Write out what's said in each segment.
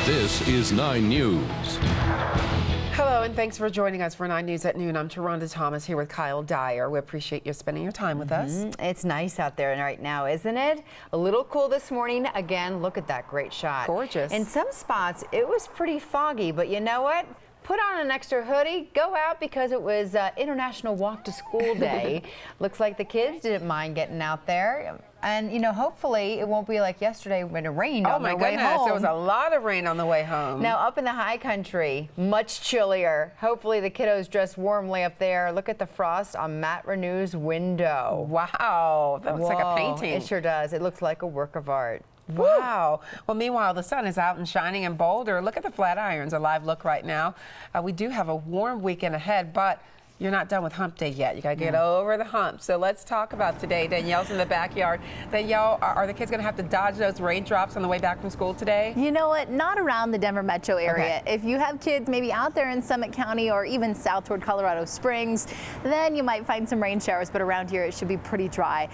This is 9 News. Hello, and thanks for joining us for 9 News at noon. I'm Taronda Thomas here with Kyle Dyer. We appreciate you spending your time with us. It's nice out there right now, isn't it? A little cool this morning. Again, look at that great shot. Gorgeous. In some spots, it was pretty foggy, but you know what? Put on an extra hoodie, go out because it was International Walk to School Day. Looks like the kids didn't mind getting out there. And, you know, hopefully it won't be like yesterday when it rained on their way home. Oh, my goodness. There was a lot of rain on the way home. Now, up in the high country, much chillier. Hopefully the kiddos dress warmly up there. Look at the frost on Matt Renew's window. Wow. That looks like a painting. It sure does. It looks like a work of art. Wow. Well, meanwhile, the sun is out and shining in Boulder. Look at the Flatirons, a live look right now. We do have a warm weekend ahead, but you're not done with hump day yet. You got to get over the hump. So let's talk about today. Danielle's in the backyard. Danielle, are the kids going to have to dodge those raindrops on the way back from school today? You know what? Not around the Denver metro area. Okay. If you have kids maybe out there in Summit County or even south toward Colorado Springs, then you might find some rain showers, but around here it should be pretty dry.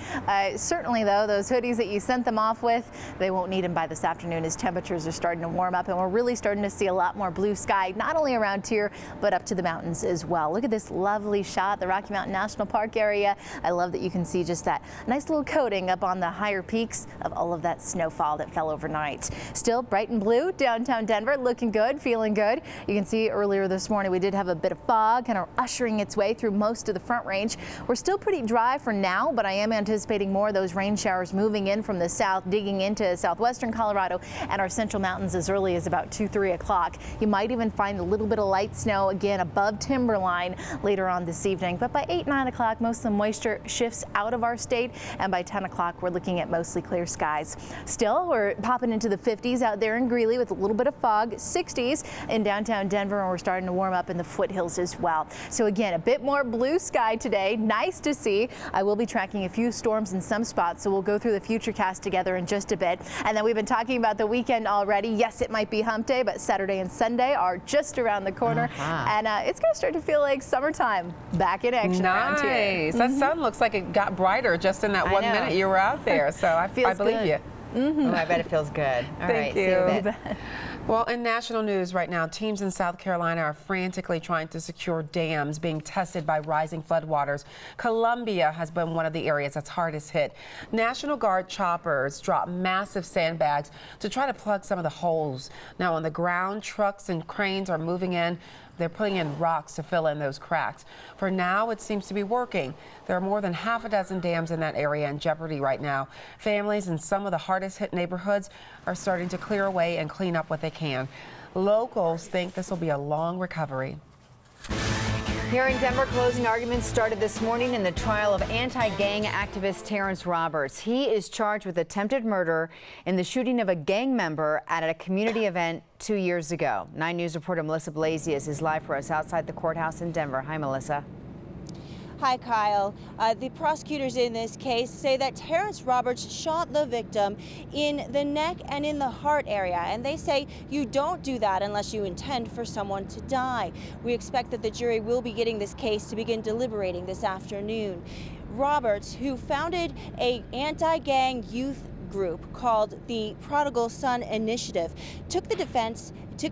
Certainly, though, those hoodies that you sent them off with, they won't need them by this afternoon as temperatures are starting to warm up, and we're really starting to see a lot more blue sky, not only around here, but up to the mountains as well. Look at this lovely shot, the Rocky Mountain National Park area. I love that you can see just that nice little coating up on the higher peaks of all of that snowfall that fell overnight. Still bright and blue downtown Denver, looking good, feeling good. You can see earlier this morning we did have a bit of fog kind of ushering its way through most of the Front Range. We're still pretty dry for now, but I am anticipating more of those rain showers moving in from the south, digging into southwestern Colorado and our central mountains as early as about 2-3 o'clock. You might even find a little bit of light snow again above timberline later on this evening, but by 8-9 o'clock most of the moisture shifts out of our state, and by 10 o'clock we're looking at mostly clear skies. Still, we're popping into the 50s out there in Greeley with a little bit of fog, 60s in downtown Denver, and we're starting to warm up in the foothills as well. So again, a bit more blue sky today, nice to see. I will be tracking a few storms in some spots, so we'll go through the futurecast together in just a bit. And then we've been talking about the weekend already. Yes, it might be hump day, but Saturday and Sunday are just around the corner, and it's going to start to feel like summertime back in action around here. That sun looks like it got brighter just in that 1 minute you were out there, so I believe you. Oh, I bet it feels good. All right, Thank you. See you in a bit. Well, in national news right now, teams in South Carolina are frantically trying to secure dams being tested by rising floodwaters. Columbia has been one of the areas that's hardest hit. National Guard choppers drop massive sandbags to try to plug some of the holes. Now on the ground, trucks and cranes are moving in. They're putting in rocks to fill in those cracks. For now, it seems to be working. There are more than half a dozen dams in that area in jeopardy right now. Families in some of the hardest hit neighborhoods are starting to clear away and clean up what they can. Locals think this will be a long recovery. Here in Denver, closing arguments started this morning in the trial of anti-gang activist Terrence Roberts. He is charged with attempted murder in the shooting of a gang member at a community event 2 years ago. 9 News reporter Melissa Blasius is live for us outside the courthouse in Denver. Hi, Melissa. Hi, Kyle. The prosecutors in this case say that Terrence Roberts shot the victim in the neck and in the heart area, and they say you don't do that unless you intend for someone to die. We expect that the jury will be getting this case to begin deliberating this afternoon. Roberts, who founded an anti-gang youth group called the Prodigal Son Initiative, took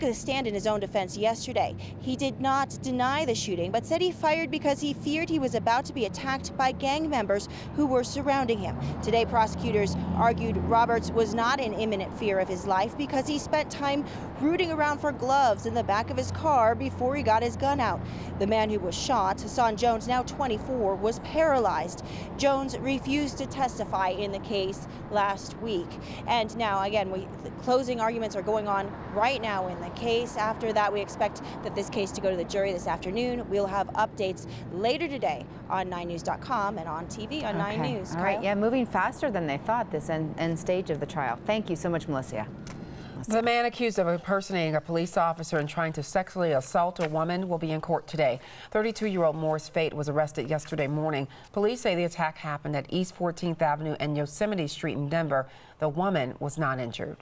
a stand in his own defense yesterday. He did not deny the shooting, but said he fired because he feared he was about to be attacked by gang members who were surrounding him. Today, prosecutors argued Roberts was not in imminent fear of his life because he spent time rooting around for gloves in the back of his car before he got his gun out. The man who was shot, Hassan Jones, now 24, was paralyzed. Jones refused to testify in the case last week. And now, again, the closing arguments are going on right now in the case. After that, we expect that this case to go to the jury this afternoon. We'll have updates later today on 9news.com and on TV on 9 News. All right, yeah, moving faster than they thought this end stage of the trial. Thank you so much, Melissa. The man accused of impersonating a police officer and trying to sexually assault a woman will be in court today. 32-year-old Morris Fate was arrested yesterday morning. Police say the attack happened at East 14th Avenue and Yosemite Street in Denver. The woman was not injured.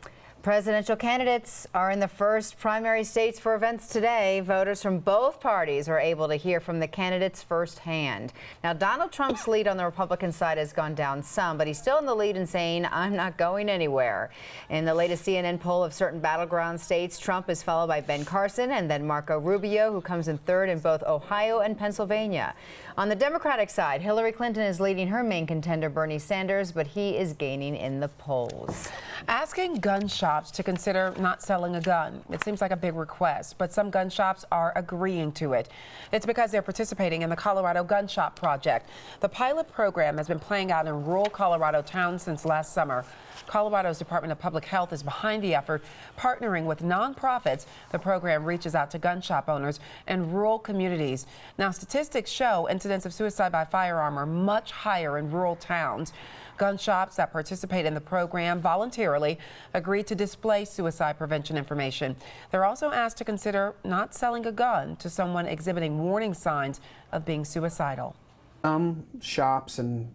Presidential candidates are in the first primary states for events today. Voters from both parties are able to hear from the candidates firsthand. Now, Donald Trump's lead on the Republican side has gone down some, but he's still in the lead in saying, "I'm not going anywhere." In the latest CNN poll of certain battleground states, Trump is followed by Ben Carson and then Marco Rubio, who comes in third in both Ohio and Pennsylvania. On the Democratic side, Hillary Clinton is leading her main contender, Bernie Sanders, but he is gaining in the polls. Asking gun shops to consider not selling a gun. It seems like a big request, but some gun shops are agreeing to it. It's because they're participating in the Colorado Gun Shop Project. The pilot program has been playing out in rural Colorado towns since last summer. Colorado's Department of Public Health is behind the effort, partnering with nonprofits. The program reaches out to gun shop owners in rural communities. Now, statistics show incidents of suicide by firearm are much higher in rural towns. Gun shops that participate in the program voluntarily agree to display suicide prevention information. They're also asked to consider not selling a gun to someone exhibiting warning signs of being suicidal. Some shops and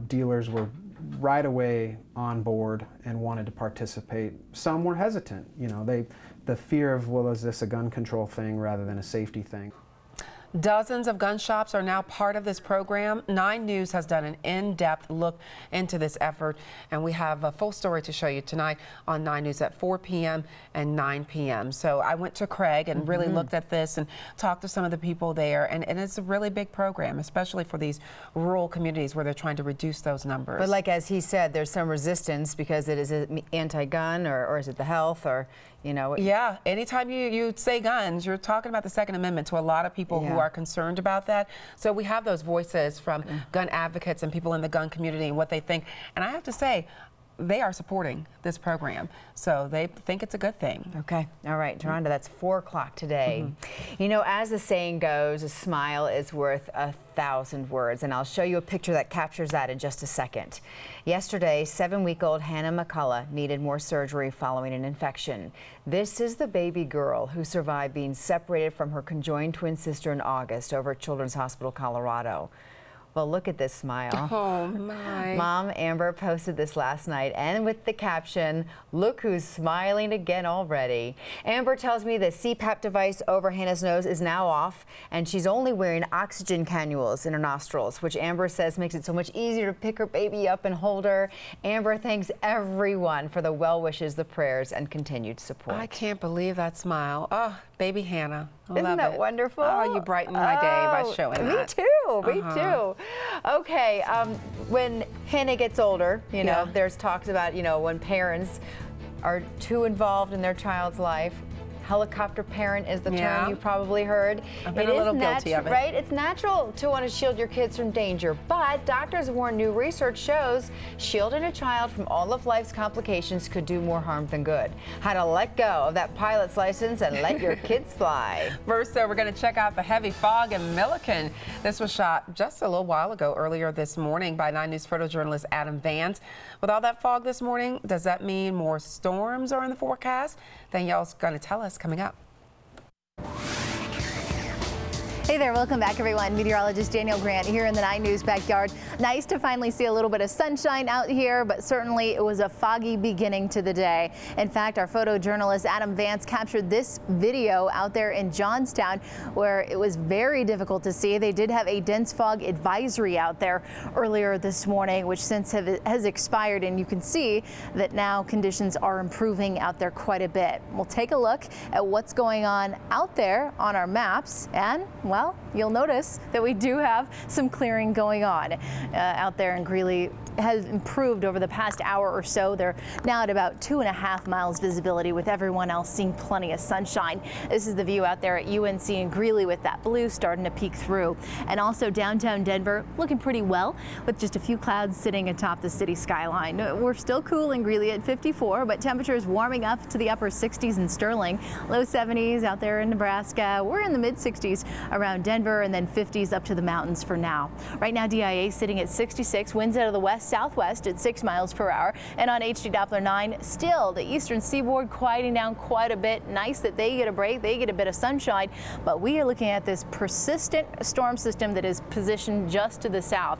dealers were right away on board and wanted to participate. Some were hesitant. You know, the fear of, well, is this a gun control thing rather than a safety thing? Dozens of gun shops are now part of this program. 9 News has done an in-depth look into this effort, and we have a full story to show you tonight on 9 News at 4 p.m. and 9 p.m. So I went to Craig and really looked at this and talked to some of the people there, and it's a really big program, especially for these rural communities where they're trying to reduce those numbers. But like as he said, there's some resistance because it is anti-gun or is it the health or, you know. Yeah, anytime you say guns, you're talking about the Second Amendment to a lot of people who are concerned about that. So we have those voices from gun advocates and people in the gun community and what they think. And I have to say, they are supporting this program. So they think it's a good thing. Okay. All right, Toronto, that's 4 o'clock today. You know, as the saying goes, a smile is worth 1,000 words. And I'll show you a picture that captures that in just a second. Yesterday, 7-week-old Hannah McCullough needed more surgery following an infection. This is the baby girl who survived being separated from her conjoined twin sister in August over at Children's Hospital, Colorado. Well, look at this smile. Oh, my. Mom Amber posted this last night, and with the caption, "Look who's smiling again already." Amber tells me the CPAP device over Hannah's nose is now off, and she's only wearing oxygen cannulas in her nostrils, which Amber says makes it so much easier to pick her baby up and hold her. Amber thanks everyone for the well wishes, the prayers, and continued support. I can't believe that smile. Oh, baby Hannah. I Isn't love that it. wonderful? Oh, you brighten my day by showing me that. Too, me too. Okay, when Hannah gets older, you know, there's talks about, you know, when parents are too involved in their child's life. Helicopter parent is the term you've probably heard. I've been a little guilty of it. Right? It's natural to want to shield your kids from danger, but doctors warn new research shows shielding a child from all of life's complications could do more harm than good. How to let go of that pilot's license and let your kids fly. First, though, we're going to check out the heavy fog in Milliken. This was shot just a little while ago, earlier this morning, by 9 News photojournalist Adam Vance. With all that fog this morning, does that mean more storms are in the forecast? Danielle's going to tell us coming up. Hey there, welcome back everyone. Meteorologist Daniel Grant here in the 9 News backyard. Nice to finally see a little bit of sunshine out here, but certainly it was a foggy beginning to the day. In fact, our photojournalist Adam Vance captured this video out there in Johnstown where it was very difficult to see. They did have a dense fog advisory out there earlier this morning, which since has expired, and you can see that now conditions are improving out there quite a bit. We'll take a look at what's going on out there on our maps, and well, you'll notice that we do have some clearing going on out there in Greeley. Has improved over the past hour or so. They're now at about 2.5 miles visibility, with everyone else seeing plenty of sunshine. This is the view out there at UNC in Greeley with that blue starting to peek through. And also downtown Denver looking pretty well with just a few clouds sitting atop the city skyline. We're still cool in Greeley at 54, but temperatures warming up to the upper 60s in Sterling, low 70s out there in Nebraska. We're in the mid 60s around Denver, and then 50s up to the mountains for now. Right now DIA sitting at 66, winds out of the west southwest at 6 miles per hour. And on HD Doppler 9, still the eastern seaboard quieting down quite a bit. Nice that they get a break, they get a bit of sunshine, but we are looking at this persistent storm system that is positioned just to the south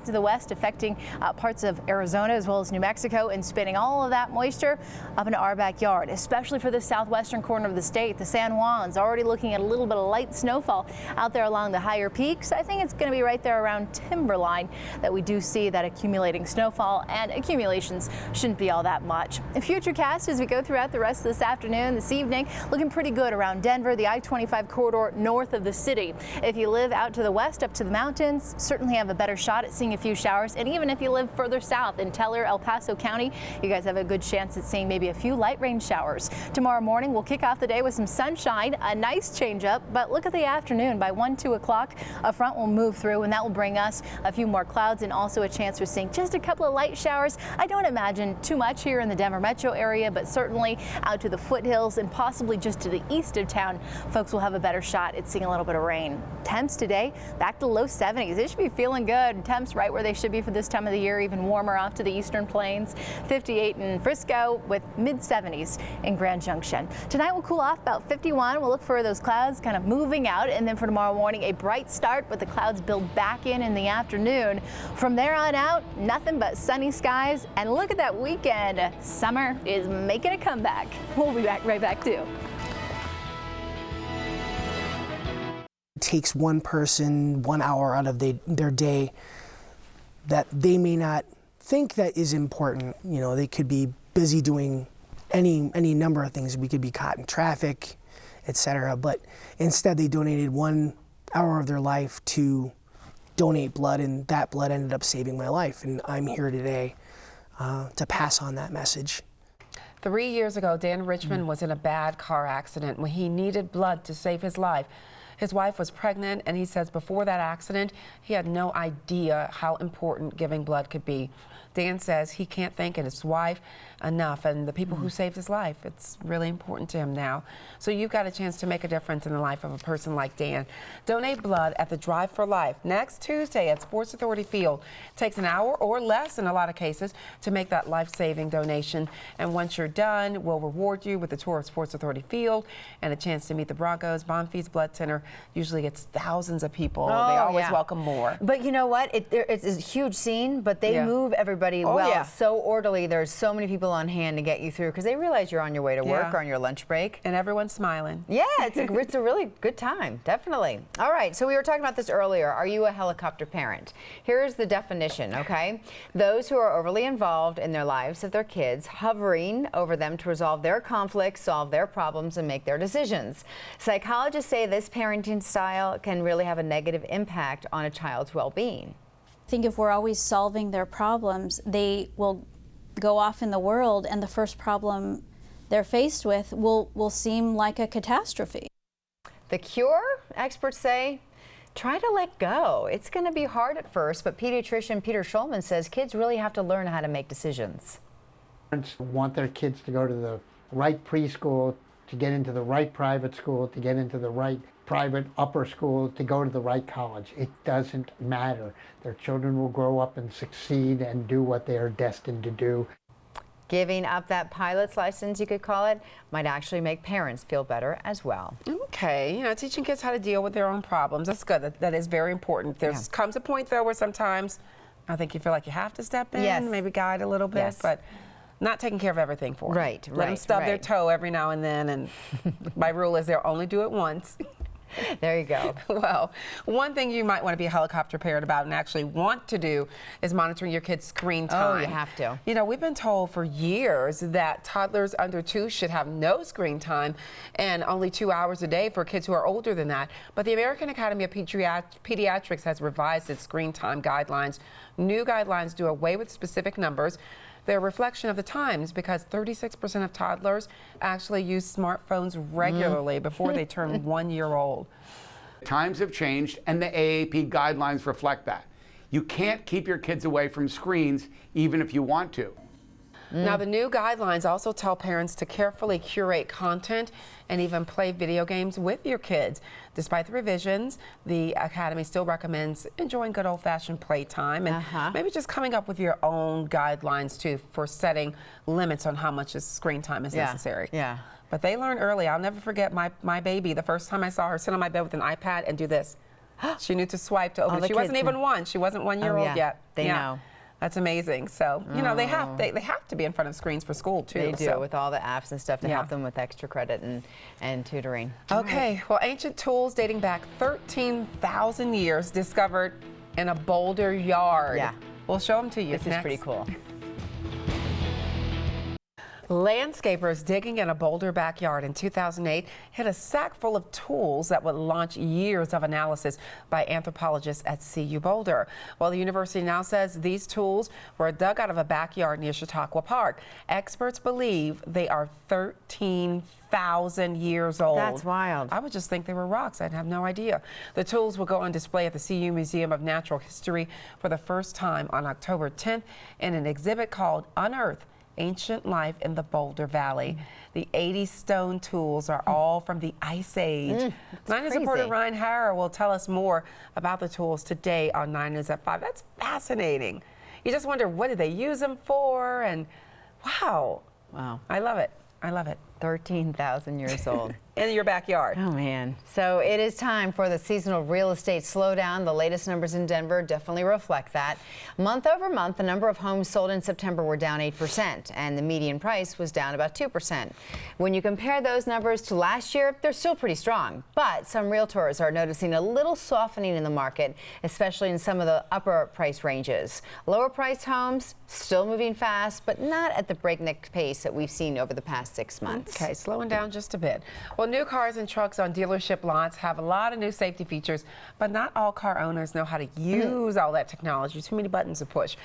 to the west, affecting parts of Arizona as well as New Mexico, and spinning all of that moisture up into our backyard, especially for the southwestern corner of the state. The San Juan's already looking at a little bit of light snowfall out there along the higher peaks. I think it's going to be right there around Timberline that we do see that accumulating snowfall, and accumulations shouldn't be all that much. The futurecast as we go throughout the rest of this afternoon, this evening, looking pretty good around Denver, the I-25 corridor north of the city. If you live out to the west, up to the mountains, certainly have a better shot at seeing a few showers. And even if you live further south in Teller, El Paso County, you guys have a good chance at seeing maybe a few light rain showers. Tomorrow morning, we'll kick off the day with some sunshine, a nice change up, but look at the afternoon. By 1, 2 o'clock, a front will move through, and that will bring us a few more clouds and also a chance for seeing just a couple of light showers. I don't imagine too much here in the Denver metro area, but certainly out to the foothills and possibly just to the east of town, folks will have a better shot at seeing a little bit of rain. Temps today back to low 70s. They should be feeling good. Temps right where they should be for this time of the year, even warmer off to the eastern plains. 58 in Frisco with mid 70s in Grand Junction. Tonight will cool off about 51. We'll look for those clouds kind of moving out, and then for tomorrow morning, a bright start, but the clouds build back in the afternoon. From there on out, nothing but sunny skies, and look at that weekend. Summer is making a comeback. We'll be right back too. It takes one person 1 hour out of their day that they may not think that is important. You know, they could be busy doing any number of things. We could be caught in traffic, etc. But instead, they donated 1 hour of their life to donate blood, and that blood ended up saving my life. And I'm here today to pass on that message. 3 years ago, Dan Richmond was in a bad car accident when he needed blood to save his life. His wife was pregnant, and he says before that accident, he had no idea how important giving blood could be. Dan says he can't thank his wife enough and the people who saved his life. It's really important to him now. So you've got a chance to make a difference in the life of a person like Dan. Donate blood at the Drive for Life next Tuesday at Sports Authority Field. It takes an hour or less in a lot of cases to make that life-saving donation. And once you're done, we'll reward you with a tour of Sports Authority Field and a chance to meet the Broncos. Bonfils Blood Center usually gets thousands of people. They always welcome more. But you know what? It's a huge scene, but they move everybody so orderly. There's so many people on hand to get you through because they realize you're on your way to work or on your lunch break. And everyone's smiling. Yeah, it's a really good time, definitely. All right, so we were talking about this earlier. Are you a helicopter parent? Here's the definition, okay? Those who are overly involved in their lives of their kids, hovering over them to resolve their conflicts, solve their problems, and make their decisions. Psychologists say this parenting style can really have a negative impact on a child's well-being. I think if we're always solving their problems, they will go off in the world, and the first problem they're faced with will seem like a catastrophe. The cure, experts say, try to let go. It's going to be hard at first, but pediatrician Peter Schulman says kids really have to learn how to make decisions. Parents want their kids to go to the right preschool, to get into the right private school, to get into the right private upper school, to go to the right college. It doesn't matter. Their children will grow up and succeed and do what they are destined to do. Giving up that pilot's license, you could call it, might actually make parents feel better as well. Okay, you know, teaching kids how to deal with their own problems, that's good. That is very important. There comes a point, though, where sometimes I think you feel like you have to step in, maybe guide a little bit, but not taking care of everything for them. Let them stub their toe every now and then, and my rule is they'll only do it once. There you go. Well, one thing you might want to be a helicopter parent about and actually want to do is monitoring your kids' screen time. Oh, you have to. You know, we've been told for years that toddlers under 2 should have no screen time and only 2 hours a day for kids who are older than that. But the American Academy of Pediatrics has revised its screen time guidelines. New guidelines do away with specific numbers. They're a reflection of the times because 36% of toddlers actually use smartphones regularly before they turn 1 year old. Times have changed, and the AAP guidelines reflect that. You can't keep your kids away from screens even if you want to. Now, the new guidelines also tell parents to carefully curate content and even play video games with your kids. Despite the revisions, the Academy still recommends enjoying good old-fashioned playtime and maybe just coming up with your own guidelines, too, for setting limits on how much screen time is necessary. Yeah. But they learn early. I'll never forget my baby, the first time I saw her sit on my bed with an iPad and do this. She knew to swipe to open it. She wasn't even one. She wasn't 1 year old yet. They know. That's amazing. So, you know, they have to be in front of screens for school, too. They do, with all the apps and stuff to help them with extra credit and tutoring. Okay, well, ancient tools dating back 13,000 years discovered in a boulder yard. Yeah. We'll show them to you. This is pretty cool. Landscapers digging in a Boulder backyard in 2008 hit a sack full of tools that would launch years of analysis by anthropologists at CU Boulder. Well, the university now says these tools were dug out of a backyard near Chautauqua Park. Experts believe they are 13,000 years old. That's wild. I would just think they were rocks. I'd have no idea. The tools will go on display at the CU Museum of Natural History for the first time on October 10th in an exhibit called Unearth: Ancient Life in the Boulder Valley. The 80 stone tools are all from the Ice Age. 9 News reporter Ryan Harrow will tell us more about the tools today on 9 News at 5. That's fascinating. You just wonder, what did they use them for? And wow. I love it. I love it. 13,000 years old. In your backyard. Oh, man. So it is time for the seasonal real estate slowdown. The latest numbers in Denver definitely reflect that. Month over month, the number of homes sold in September were down 8%, and the median price was down about 2%. When you compare those numbers to last year, they're still pretty strong. But some realtors are noticing a little softening in the market, especially in some of the upper price ranges. Lower priced homes still moving fast, but not at the breakneck pace that we've seen over the past 6 months. Okay, slowing down just a bit. Well, new cars and trucks on dealership lots have a lot of new safety features, but not all car owners know how to use all that technology. Too many buttons to push.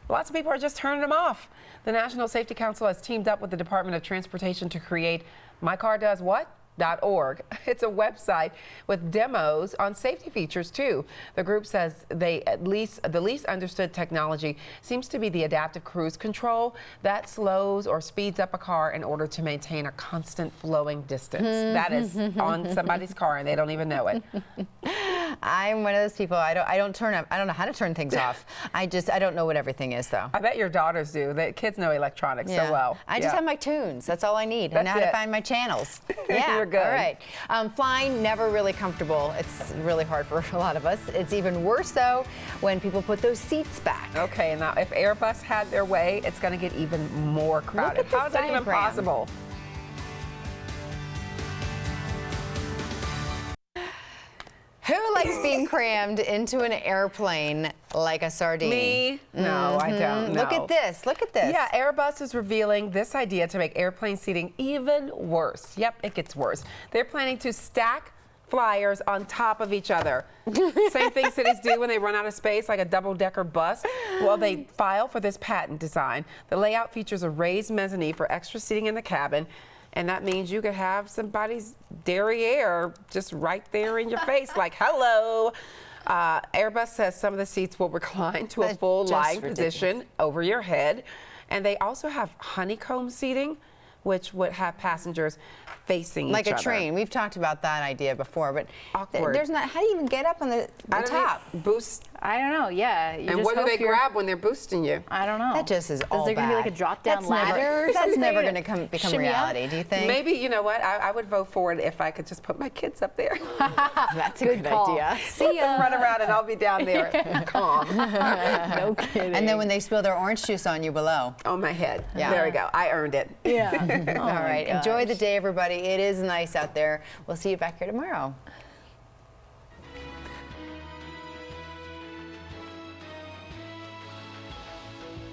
Lots of people are just turning them off. The National Safety Council has teamed up with the Department of Transportation to create mycardoeswhat.org. It's a website with demos on safety features too. The group says the least understood technology seems to be the adaptive cruise control that slows or speeds up a car in order to maintain a constant flowing distance. That is on somebody's car and they don't even know it. I'm one of those people. I don't know how to turn things off. I don't know what everything is, though. I bet your daughters do. The kids know electronics so well. I just have my tunes. That's all I need. I know how to find my channels. Yeah. You're good. All right. Flying, never really comfortable. It's really hard for a lot of us. It's even worse, though, when people put those seats back. Okay, now if Airbus had their way, it's going to get even more crowded. How is that even possible? Who likes being crammed into an airplane like a sardine? Me? No, I don't. No. Look at this. Look at this. Yeah, Airbus is revealing this idea to make airplane seating even worse. Yep, it gets worse. They're planning to stack flyers on top of each other. Same thing cities do when they run out of space, like a double-decker bus. Well, they file for this patent design. The layout features a raised mezzanine for extra seating in the cabin. And that means you could have somebody's derriere just right there in your face, like, hello. Airbus says some of the seats will recline to a full lying position over your head. And they also have honeycomb seating, which would have passengers facing each other. Like a train. We've talked about that idea before, but awkward. There's not. How do you even get up on the top? Boost. I don't know. Yeah. And what do they grab when they're boosting you? I don't know. That just is all bad. Is there going to be like a drop-down ladder? That's never going to become reality, do you think? Maybe, you know what? I would vote for it if I could just put my kids up there. That's a good idea. See ya. Run around and I'll be down there calm. No kidding. And then when they spill their orange juice on you below. On my head. Yeah. There we go. I earned it. Yeah. All right. Enjoy the day, everybody. It is nice out there. We'll see you back here tomorrow.